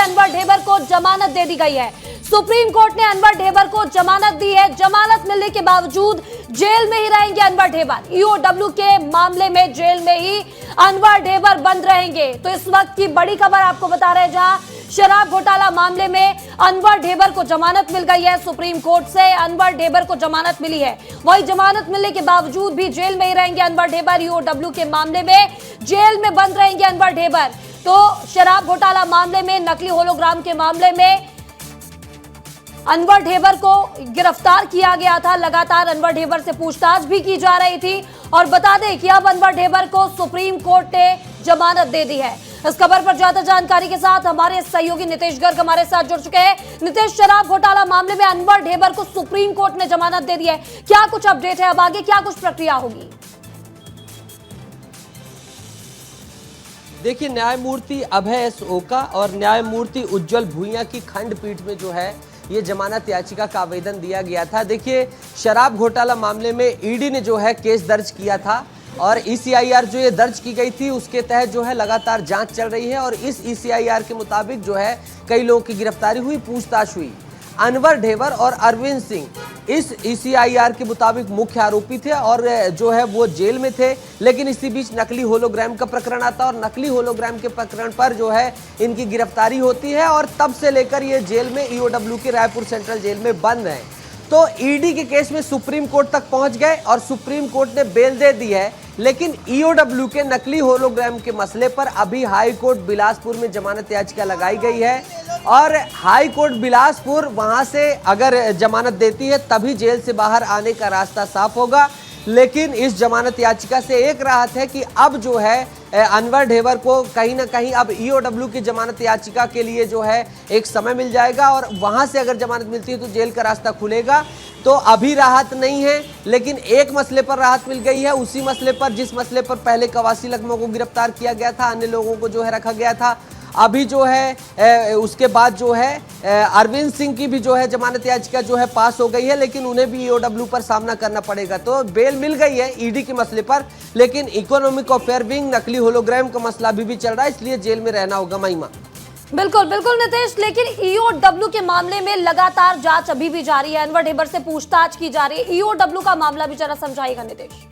अनवर ढेबर को जमानत दे दी गई है। सुप्रीम कोर्ट ने अनवर ढेबर को जमानत दी है। जमानत मिलने के बावजूद जेल में ही रहेंगे अनवर ढेबर। ईओडब्ल्यू के मामले में जेल में ही अनवर ढेबर बंद रहेंगे। तो इस वक्त की बड़ी खबर आपको बता रहे हैं, जहां शराब घोटाला मामले में अनवर ढेबर को जमानत मिल गई है। सुप्रीम कोर्ट से अनवर ढेबर को जमानत मिली है। वही जमानत मिलने के बावजूद भी जेल में ही रहेंगे अनवर ढेबर। ईओडब्ल्यू के मामले में जेल में बंद रहेंगे अनवर ढेबर। तो शराब घोटाला मामले में, नकली होलोग्राम के मामले में अनवर ढेबर को गिरफ्तार किया गया था। लगातार अनवर ढेबर से पूछताछ भी की जा रही थी। और बता दें कि अब अनवर ढेबर को सुप्रीम कोर्ट ने जमानत दे दी है। इस खबर पर ज्यादा जानकारी के साथ हमारे सहयोगी नितेश गर्ग हमारे साथ जुड़ चुके हैं। नितेश, शराब घोटाला मामले में अनवर ढेबर को सुप्रीम कोर्ट ने जमानत दे दी है, क्या कुछ अपडेट है? अब आगे क्या कुछ प्रक्रिया होगी? देखिए, न्यायमूर्ति अभय एस ओका और न्यायमूर्ति उज्जवल भुइयां की खंडपीठ में जो है ये जमानत याचिका का आवेदन दिया गया था। देखिए, शराब घोटाला मामले में ईडी ने जो है केस दर्ज किया था और ईसीआईआर जो ये दर्ज की गई थी उसके तहत जो है लगातार जांच चल रही है और इस ईसीआईआर के मुताबिक जो है कई लोगों की गिरफ्तारी हुई, पूछताछ हुई। अनवर ढेबर और अरविंद सिंह इस ईसीआईआर के मुताबिक मुख्य आरोपी थे और जो है वो जेल में थे। लेकिन इसी बीच नकली होलोग्राम का प्रकरण आता है और नकली होलोग्राम के प्रकरण पर जो है इनकी गिरफ्तारी होती है और तब से लेकर ये जेल में ईओडब्ल्यू के रायपुर सेंट्रल जेल में बंद हैं। तो ईडी के केस में सुप्रीम कोर्ट तक पहुंच गए और सुप्रीम कोर्ट ने बेल दे दी है। लेकिन ईओडब्ल्यू के नकली होलोग्राम के मसले पर अभी हाई कोर्ट बिलासपुर में जमानत याचिका लगाई गई है और हाई कोर्ट बिलासपुर वहां से अगर जमानत देती है तभी जेल से बाहर आने का रास्ता साफ होगा। लेकिन इस जमानत याचिका से एक राहत है कि अब जो है अनवर ढेबर को कहीं ना कहीं अब ईओडब्ल्यू की जमानत याचिका के लिए जो है एक समय मिल जाएगा और वहां से अगर जमानत मिलती है तो जेल का रास्ता खुलेगा। तो अभी राहत नहीं है, लेकिन एक मसले पर राहत मिल गई है, उसी मसले पर जिस मसले पर पहले कवासी लखमा को गिरफ्तार किया गया था, अन्य लोगों को जो है रखा गया था। अभी जो है उसके बाद जो है अरविंद सिंह की भी जो है जमानत याचिका जो है पास हो गई है, लेकिन उन्हें भी ईओडब्ल्यू पर सामना करना पड़ेगा। तो बेल मिल गई है ईडी के मसले पर, लेकिन इकोनॉमिक अफेयर विंग नकली होलोग्राम का मसला अभी भी चल रहा है, इसलिए जेल में रहना होगा। महिमा, बिल्कुल बिल्कुल नितेश, लेकिन ईओडब्ल्यू के मामले में लगातार जांच अभी भी जारी है। अनवर ढेबर से पूछताछ की जा रही है। ईओडब्ल्यू का मामला भी जरा समझाइएगा नितेश।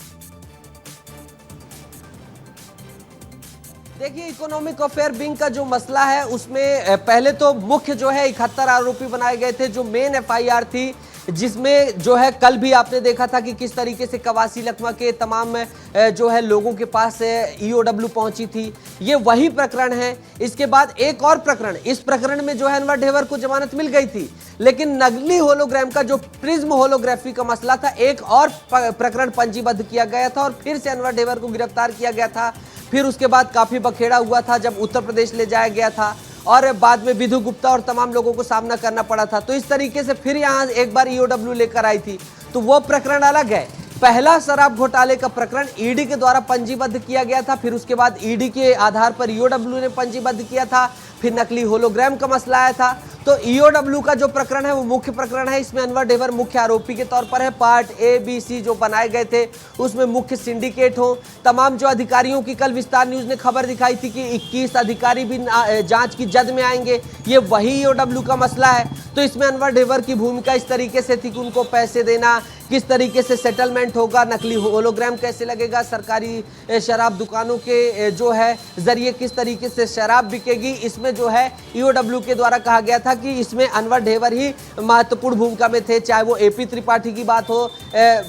देखिए, इकोनॉमिक अफेयर विंग का जो मसला है उसमें पहले तो मुख्य जो है 71 आरोपी बनाए गए थे। जो मेन एफआईआर थी जिसमें जो है कल भी आपने देखा था कि किस तरीके से कवासी लखमा के तमाम जो है लोगों के पास ईओडब्ल्यू पहुंची थी, ये वही प्रकरण है। इसके बाद एक और प्रकरण, इस प्रकरण में जो है अनवर ढेबर को जमानत मिल गई थी, लेकिन नकली होलोग्राम का जो प्रिज्म होलोग्राफी का मसला था, एक और प्रकरण पंजीबद्ध किया गया था और फिर से अनवर ढेबर को गिरफ्तार किया गया था। फिर उसके बाद काफी बखेड़ा हुआ था जब उत्तर प्रदेश ले जाया गया था और बाद में विधु गुप्ता और तमाम लोगों को सामना करना पड़ा था। तो इस तरीके से फिर यहाँ एक बार ईओडब्ल्यू लेकर आई थी, तो वो प्रकरण अलग है। पहला शराब घोटाले का प्रकरण ईडी के द्वारा पंजीबद्ध किया गया था, फिर उसके बाद ईडी के आधार पर ईओडब्ल्यू ने पंजीबद्ध किया था, फिर नकली होलोग्राम का मसला आया था। तो ईओडब्ल्यू का जो प्रकरण है वो मुख्य प्रकरण है। इसमें अनवर ढेबर मुख्य आरोपी के तौर पर है। पार्ट ए बी सी जो बनाए गए थे उसमें मुख्य सिंडिकेट हो, तमाम जो अधिकारियों की कल विस्तार न्यूज ने खबर दिखाई थी कि 21 अधिकारी भी जांच की जद में आएंगे, ये वही ईओडब्ल्यू का मसला है। तो इसमें अनवर ढेबर की भूमिका इस तरीके से थी कि उनको पैसे देना, किस तरीके से सेटलमेंट होगा, नकली होलोग्राम कैसे लगेगा, सरकारी शराब दुकानों के जो है जरिए किस तरीके से शराब बिकेगी, इसमें जो है ईओडब्ल्यू के द्वारा कहा गया था कि इसमें अनवर ढेबर ही महत्वपूर्ण भूमिका में थे। चाहे वो एपी त्रिपाठी की बात हो,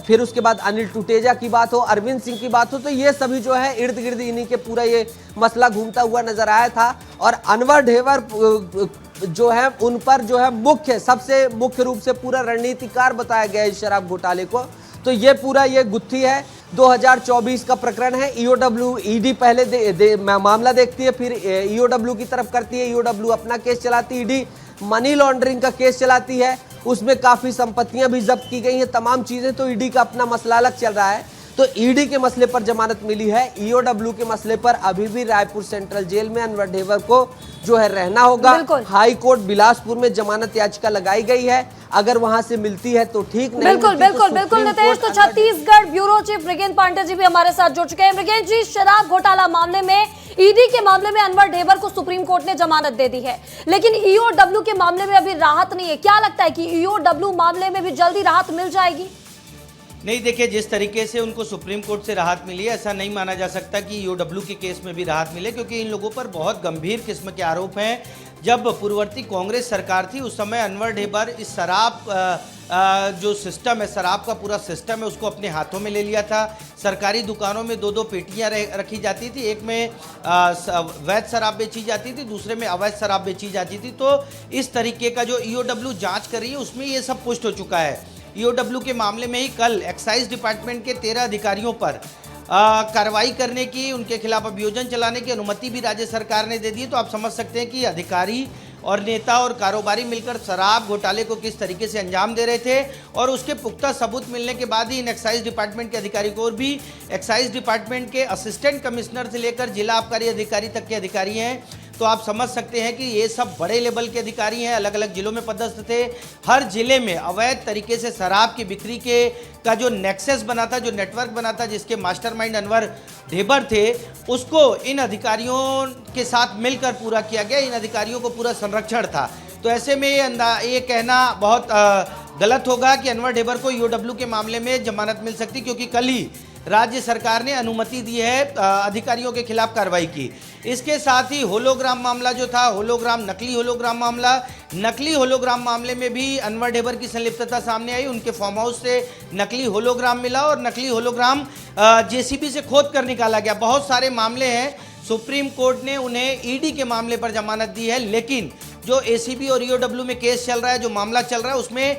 फिर उसके बाद अनिल टुटेजा की बात हो, अरविंद सिंह की बात हो, तो ये सभी जो है इर्द गिर्द इन्हीं के पूरा ये मसला घूमता हुआ नजर आया था। और अनवर ढेबर जो है उन पर जो है मुख्य सबसे मुख्य रूप से पूरा रणनीतिकार बताया गया है इस शराब घोटाले को। तो ये पूरा ये गुत्थी है, 2024 का प्रकरण है। ईओडब्ल्यू ईडी पहले मामला देखती है, फिर ईओडब्ल्यू की तरफ करती है, ईओडब्ल्यू अपना केस चलाती है, ईडी मनी लॉन्ड्रिंग का केस चलाती है, उसमें काफी संपत्तियां भी जब्त की गई हैं, तमाम चीजें। तो ईडी का अपना मसला अलग चल रहा है। तो ईडी के मसले पर जमानत मिली है, ईओडब्ल्यू के मसले पर अभी भी रायपुर सेंट्रल जेल में अनवर ढेबर को जो है रहना होगा। हाई कोर्ट बिलासपुर में जमानत याचिका लगाई गई है, अगर वहां से मिलती है तो ठीक, नहीं बिल्कुल बिल्कुल बिल्कुल नितेश। तो छत्तीसगढ़ ब्यूरो चीफ मृगेंद्र पांडे जी भी हमारे साथ जुड़ चुके हैं। मृगेंद्र जी, शराब घोटाला मामले में ईडी के मामले में अनवर ढेबर को सुप्रीम कोर्ट ने जमानत दे दी है, लेकिन ईओडब्ल्यू के मामले में अभी राहत नहीं है। क्या लगता है कि ईओडब्ल्यू मामले में भी जल्दी राहत मिल जाएगी? नहीं, देखिए, जिस तरीके से उनको सुप्रीम कोर्ट से राहत मिली है, ऐसा नहीं माना जा सकता कि ईओडब्ल्यू के केस में भी राहत मिले, क्योंकि इन लोगों पर बहुत गंभीर किस्म के आरोप हैं। जब पूर्ववर्ती कांग्रेस सरकार थी उस समय अनवर ढेबर इस शराब जो सिस्टम है, शराब का पूरा सिस्टम है, उसको अपने हाथों में ले लिया था। सरकारी दुकानों में दो पेटियां रखी जाती थी, एक में वैध शराब बेची जाती थी, दूसरे में अवैध शराब बेची जाती थी। तो इस तरीके का जो ईओडब्ल्यू जांच कर रही है उसमें ये सब पुष्ट हो चुका है। ईओडब्ल्यू के मामले में ही कल एक्साइज डिपार्टमेंट के 13 अधिकारियों पर कार्रवाई करने की, उनके खिलाफ अभियोजन चलाने की अनुमति भी राज्य सरकार ने दे दी। तो आप समझ सकते हैं कि अधिकारी और नेता और कारोबारी मिलकर शराब घोटाले को किस तरीके से अंजाम दे रहे थे, और उसके पुख्ता सबूत मिलने के बाद ही इन एक्साइज डिपार्टमेंट के अधिकारी को, और भी एक्साइज डिपार्टमेंट के असिस्टेंट कमिश्नर से लेकर जिला आबकारी अधिकारी तक के अधिकारी हैं। तो आप समझ सकते हैं कि ये सब बड़े लेवल के अधिकारी हैं, अलग अलग जिलों में पदस्थ थे। हर जिले में अवैध तरीके से शराब की बिक्री का जो नेक्सस बना था, जो नेटवर्क बना था, जिसके मास्टरमाइंड अनवर ढेबर थे, उसको इन अधिकारियों के साथ मिलकर पूरा किया गया। इन अधिकारियों को पूरा संरक्षण था। तो ऐसे में ये कहना बहुत गलत होगा कि अनवर ढेबर को ईओडब्ल्यू के मामले में जमानत मिल सकती, क्योंकि कल ही राज्य सरकार ने अनुमति दी है अधिकारियों के खिलाफ कार्रवाई की। इसके साथ ही होलोग्राम मामला जो था, नकली होलोग्राम मामले में भी अनवर ढेबर की संलिप्तता सामने आई। उनके फार्म हाउस से नकली होलोग्राम मिला और नकली होलोग्राम जेसीबी से खोद कर निकाला गया। बहुत सारे मामले हैं। सुप्रीम कोर्ट ने उन्हें ईडी के मामले पर जमानत दी है, लेकिन जो एसीबी और ईओडब्ल्यू में केस चल रहा है, जो मामला चल रहा है, उसमें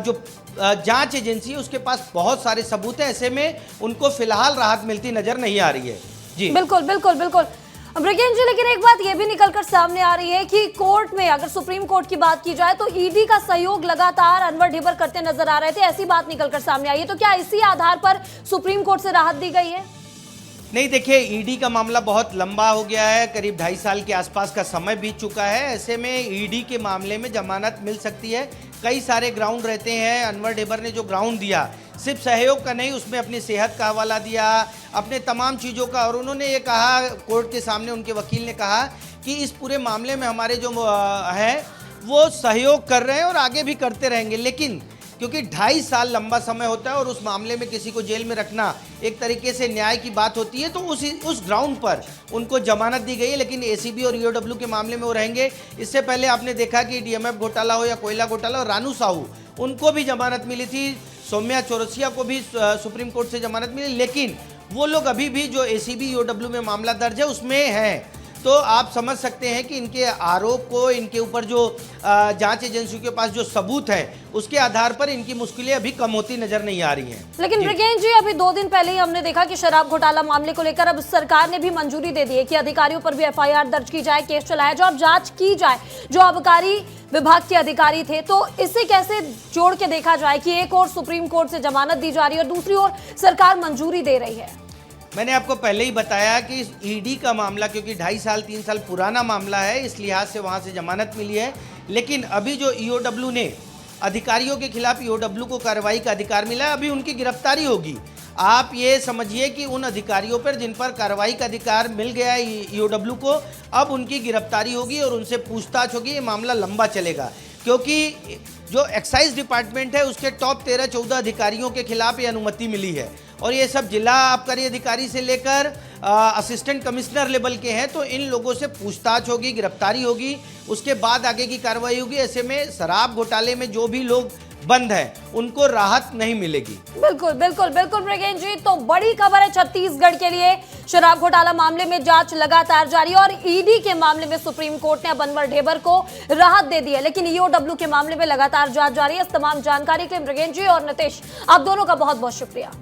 जो जांच एजेंसी है उसके पास बहुत सारे सबूत हैं। ऐसे में उनको फिलहाल राहत मिलती नजर नहीं आ रही है। जी बिल्कुल बिल्कुल बिल्कुल ब्रिगेन जी, लेकिन एक बात ये भी निकलकर सामने आ रही है कि कोर्ट में, अगर सुप्रीम कोर्ट की बात की जाए, तो ईडी का सहयोग लगातार अनवर ढेबर करते नजर आ रहे थे, ऐसी बात निकलकर सामने आई है। तो क्या इसी आधार पर सुप्रीम कोर्ट से राहत दी गई है? नहीं, देखिए, ईडी का मामला बहुत लंबा हो गया है, करीब 2.5 साल के आसपास का समय बीत चुका है। ऐसे में ईडी के मामले में जमानत मिल सकती है। कई सारे ग्राउंड रहते हैं। अनवर ढेबर ने जो ग्राउंड दिया, सिर्फ सहयोग का नहीं, उसमें अपनी सेहत का हवाला दिया, अपने तमाम चीज़ों का। और उन्होंने ये कहा, कोर्ट के सामने उनके वकील ने कहा कि इस पूरे मामले में हमारे जो हैं वो सहयोग कर रहे हैं और आगे भी करते रहेंगे, लेकिन क्योंकि 2.5 साल लंबा समय होता है और उस मामले में किसी को जेल में रखना एक तरीके से न्याय की बात होती है, तो उस ग्राउंड पर उनको जमानत दी गई है। लेकिन एसीबी और ईओडब्ल्यू के मामले में वो रहेंगे। इससे पहले आपने देखा कि डीएमएफ घोटाला हो या कोयला घोटाला, और रानू साहू, उनको भी जमानत मिली थी। सौम्या चौरसिया को भी सुप्रीम कोर्ट से जमानत मिली, लेकिन वो लोग अभी भी जो एसीबी ईओडब्ल्यू में मामला दर्ज है उसमें हैं। तो आप समझ सकते हैं कि इनके आरोप को, इनके ऊपर जो जांच एजेंसियों के पास जो सबूत है, उसके आधार पर इनकी मुश्किलें अभी कम होती नजर नहीं आ रही हैं। लेकिन ब्रिगेन जी, अभी 2 दिन पहले ही हमने देखा कि शराब घोटाला मामले को लेकर अब सरकार ने भी मंजूरी दे दी है कि अधिकारियों पर भी एफआईआर दर्ज की जाए, केस चलाया जाए और जांच की जाए जो आबकारी विभाग के अधिकारी थे। तो इससे कैसे जोड़ के देखा जाए कि एक और सुप्रीम कोर्ट से जमानत दी जा रही है और दूसरी ओर सरकार मंजूरी दे रही है? मैंने आपको पहले ही बताया कि ईडी का मामला, क्योंकि 2.5 साल 3 साल पुराना मामला है, इस लिहाज से वहां से जमानत मिली है। लेकिन अभी जो ईओडब्ल्यू ने अधिकारियों के खिलाफ, ईओडब्ल्यू को कार्रवाई का अधिकार मिला है, अभी उनकी गिरफ्तारी होगी। आप ये समझिए कि उन अधिकारियों पर जिन पर कार्रवाई का अधिकार मिल गया है ईओडब्ल्यू को, अब उनकी गिरफ्तारी होगी और उनसे पूछताछ होगी। ये मामला लंबा चलेगा, क्योंकि जो एक्साइज डिपार्टमेंट है उसके टॉप 13-14 अधिकारियों के खिलाफ ये अनुमति मिली है, और ये सब जिला आबकारी अधिकारी से लेकर असिस्टेंट कमिश्नर लेवल के हैं। तो इन लोगों से पूछताछ होगी, गिरफ्तारी होगी, उसके बाद आगे की कार्रवाई होगी। ऐसे में शराब घोटाले में जो भी लोग बंद हैं उनको राहत नहीं मिलेगी। बिल्कुल बिल्कुल बिल्कुल ब्रिगेन जी, तो बड़ी खबर है छत्तीसगढ़ के लिए। शराब घोटाला मामले में जांच लगातार जारी है और ईडी के मामले में सुप्रीम कोर्ट ने अब अनवर ढेबर को राहत दे दी है, लेकिन ईओडब्ल्यू के मामले में लगातार जांच जारी है। इस तमाम जानकारी के लिए ब्रिगेन जी और नितेश, आप दोनों का बहुत बहुत शुक्रिया।